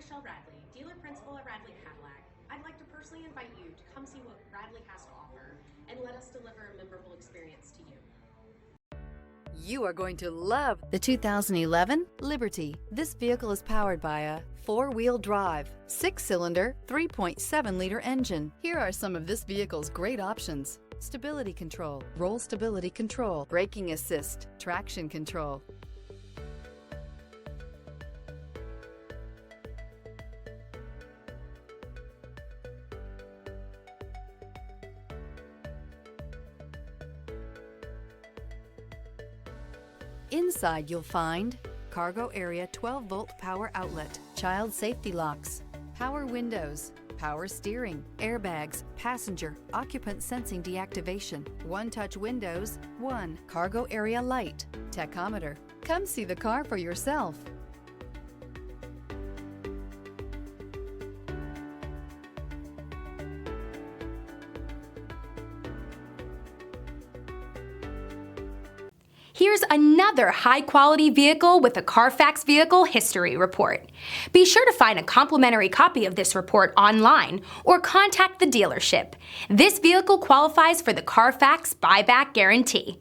Michelle Radley, dealer principal at Radley Cadillac. I'd like to personally invite you to come see what Radley has to offer and let us deliver a memorable experience to you. You are going to love the 2011 Liberty. This vehicle is powered by a four-wheel drive, six-cylinder, 3.7-liter engine. Here are some of this vehicle's great options: stability control, roll stability control, braking assist, traction control. Inside you'll find cargo area 12-volt power outlet, child safety locks, power windows, power steering, airbags, passenger, occupant sensing deactivation, one-touch windows, cargo area light, tachometer. Come see the car for yourself. Here's another high-quality vehicle with a Carfax Vehicle History Report. Be sure to find a complimentary copy of this report online or contact the dealership. This vehicle qualifies for the Carfax Buyback Guarantee.